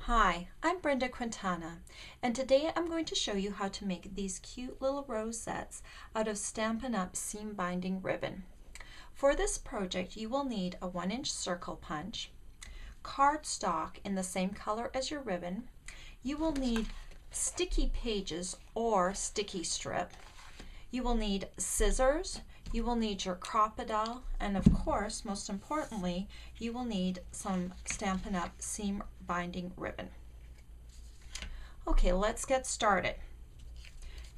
Hi, I'm Brenda Quintana, and today I'm going to show you how to make these cute little rosettes out of Stampin' Up! Seam binding ribbon. For this project, you will need a 1-inch circle punch, cardstock in the same color as your ribbon. You will need sticky pages or sticky strip. You will need scissors. You will need your crocodile, and of course, most importantly, you will need some Stampin' Up! Seam binding ribbon. Okay, let's get started.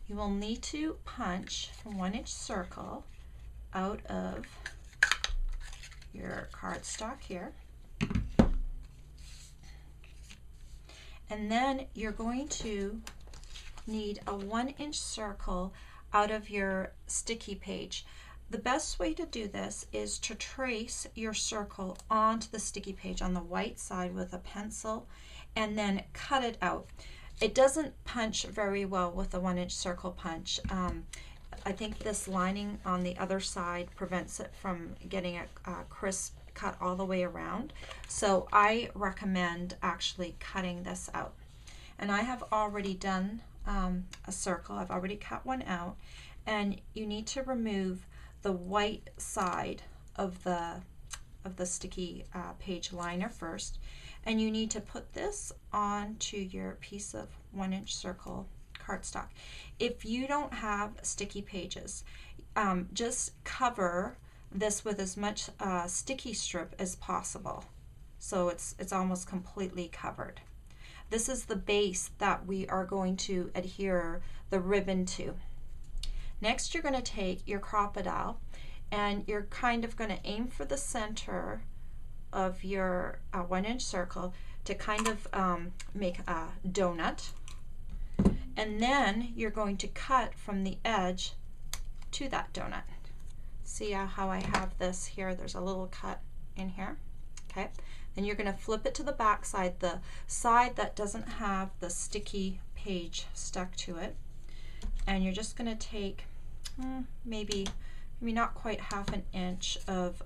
You will need to punch a 1-inch circle out of your cardstock here. And then you're going to need a 1-inch circle out of your sticky page. The best way to do this is to trace your circle onto the sticky page on the white side with a pencil and then cut it out. It doesn't punch very well with a 1-inch circle punch. I think this lining on the other side prevents it from getting a crisp cut all the way around. So I recommend actually cutting this out. And I have already done a circle. I've already cut one out, and you need to remove the white side of the sticky page liner first, and you need to put this onto your piece of 1-inch circle cardstock. If you don't have sticky pages, just cover this with as much sticky strip as possible, so it's almost completely covered. This is the base that we are going to adhere the ribbon to. Next, you're going to take your crocodile and you're kind of going to aim for the center of your 1-inch circle to kind of make a donut. And then you're going to cut from the edge to that donut. See how I have this here? There's a little cut in here. Okay. Then you're going to flip it to the back side, the side that doesn't have the sticky page stuck to it. And you're just going to take maybe not quite half an inch of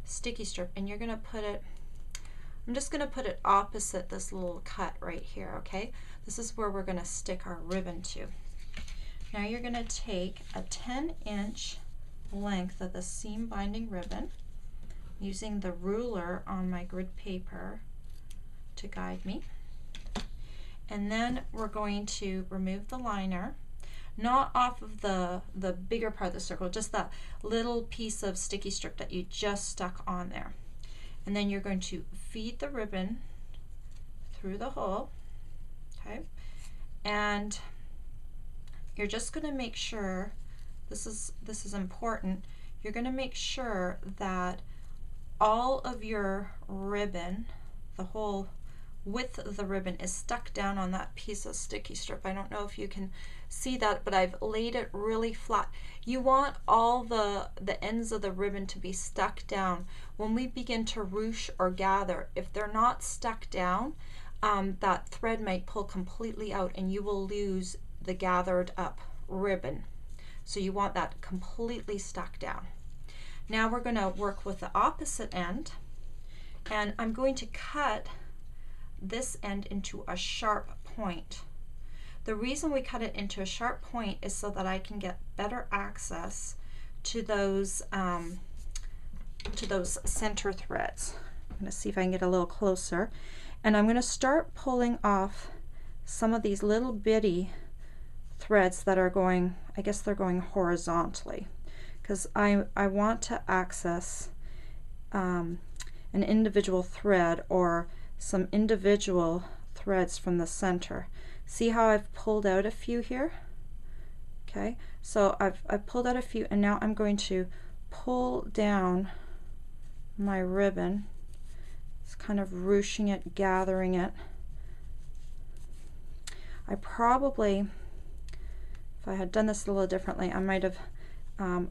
sticky strip, and you're going to put it, I'm just going to put it opposite this little cut right here, okay? This is where we're going to stick our ribbon to. Now you're going to take a 10-inch length of the seam binding ribbon, using the ruler on my grid paper to guide me. And then we're going to remove the liner, not off of the bigger part of the circle, just that little piece of sticky strip that you just stuck on there. And then you're going to feed the ribbon through the hole, okay? And you're just going to make sure, this is important, you're going to make sure that all of your ribbon, the whole width of the ribbon, is stuck down on that piece of sticky strip. I don't know if you can see that, but I've laid it really flat. You want all the ends of the ribbon to be stuck down. When we begin to ruche or gather, if they're not stuck down, that thread might pull completely out and you will lose the gathered up ribbon. So you want that completely stuck down. Now we're going to work with the opposite end, and I'm going to cut this end into a sharp point. The reason we cut it into a sharp point is so that I can get better access to those center threads. I'm going to see if I can get a little closer, and I'm going to start pulling off some of these little bitty threads that are going, I guess they're going horizontally, because I want to access an individual thread or some individual threads from the center. See how I've pulled out a few here? Okay, so I've pulled out a few, and now I'm going to pull down my ribbon. It's kind of ruching it, gathering it. I probably, if I had done this a little differently, I might have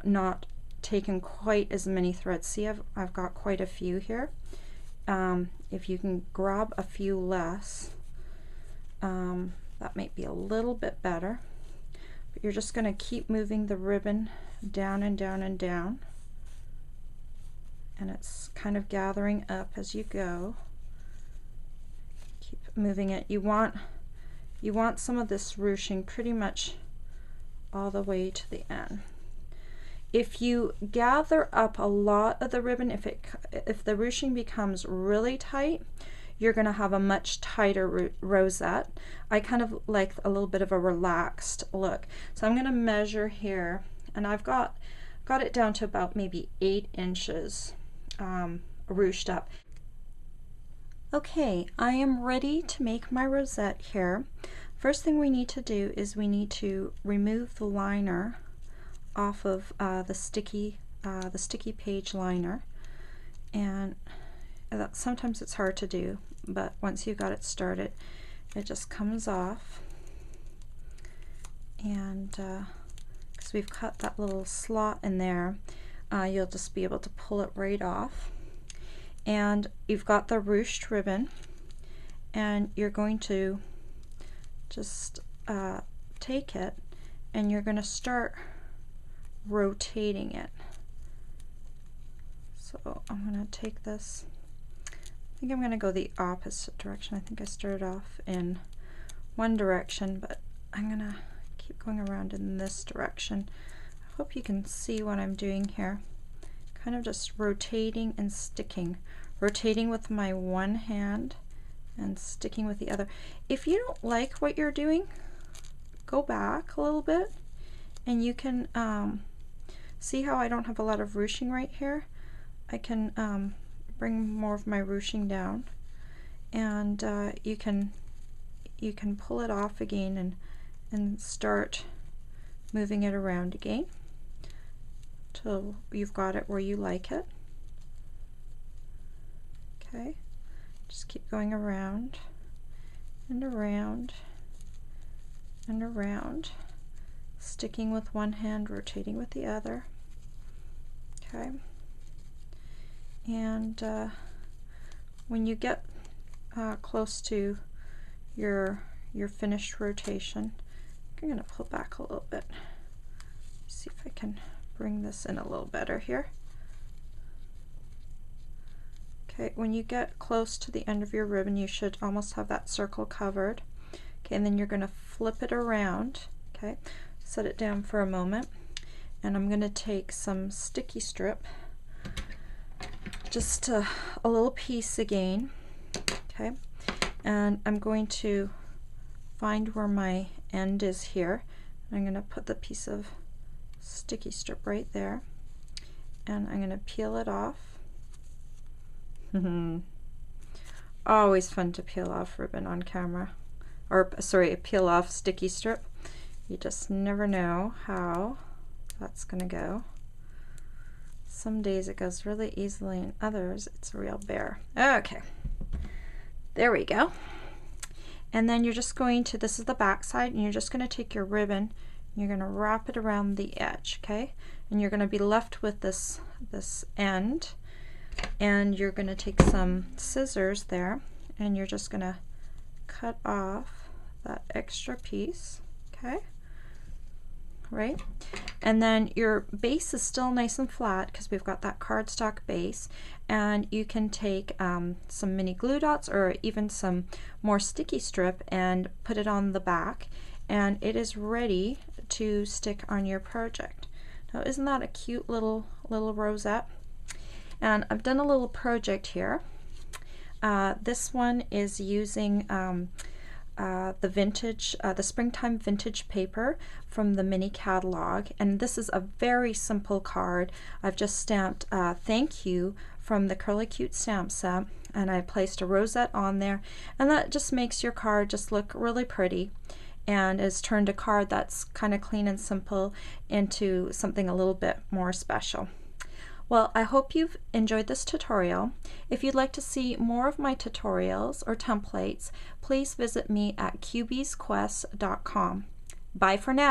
not taken quite as many threads. See, I've got quite a few here. If you can grab a few less, that might be a little bit better. But you're just going to keep moving the ribbon down and down and down, and it's kind of gathering up as you go. Keep moving it. You want some of this ruching pretty much all the way to the end. If you gather up a lot of the ribbon, if the ruching becomes really tight, you're going to have a much tighter rosette. I kind of like a little bit of a relaxed look. So I'm going to measure here, and I've got it down to about maybe 8 inches ruched up. Okay, I am ready to make my rosette here. First thing we need to do is we need to remove the liner off of the sticky page liner, and sometimes it's hard to do, but once you've got it started, it just comes off. And because we've cut that little slot in there, you'll just be able to pull it right off. And you've got the ruched ribbon, and you're going to just take it, and you're going to start rotating it. So I'm going to take this, I think I'm going to go the opposite direction. I think I started off in one direction, but I'm going to keep going around in this direction. I hope you can see what I'm doing here. Kind of just rotating and sticking. Rotating with my one hand and sticking with the other. If you don't like what you're doing, go back a little bit, and you can see how I don't have a lot of ruching right here. I can bring more of my ruching down, and you can pull it off again and start moving it around again till you've got it where you like it. Okay, just keep going around and around and around, sticking with one hand, rotating with the other. Okay, and when you get close to your finished rotation, I'm going to pull back a little bit. See if I can bring this in a little better here. Okay, when you get close to the end of your ribbon, you should almost have that circle covered. Okay, and then you're going to flip it around. Okay, set it down for a moment, and I'm going to take some sticky strip, just a little piece again. Okay, and I'm going to find where my end is here. I'm going to put the piece of sticky strip right there, and I'm going to peel it off. Always fun to peel off ribbon on camera, or sorry, peel off sticky strip. You just never know how that's going to go. Some days it goes really easily, and others it's a real bear. Okay, there we go. And then you're just going to, this is the back side, and you're just going to take your ribbon and you're going to wrap it around the edge. Okay, and you're going to be left with this end, and you're going to take some scissors there, and you're just going to cut off that extra piece. Okay, right, and then your base is still nice and flat because we've got that cardstock base, and you can take some mini glue dots or even some more sticky strip and put it on the back, and it is ready to stick on your project. Now, isn't that a cute little rosette? And I've done a little project here. This one is using the springtime vintage paper from the mini catalog, and this is a very simple card. I've just stamped thank you from the Curly Cute stamp set, and I placed a rosette on there, and that just makes your card just look really pretty, and has turned a card that's kind of clean and simple into something a little bit more special. Well, I hope you've enjoyed this tutorial. If you'd like to see more of my tutorials or templates, please visit me at QBsQuest.com. Bye for now.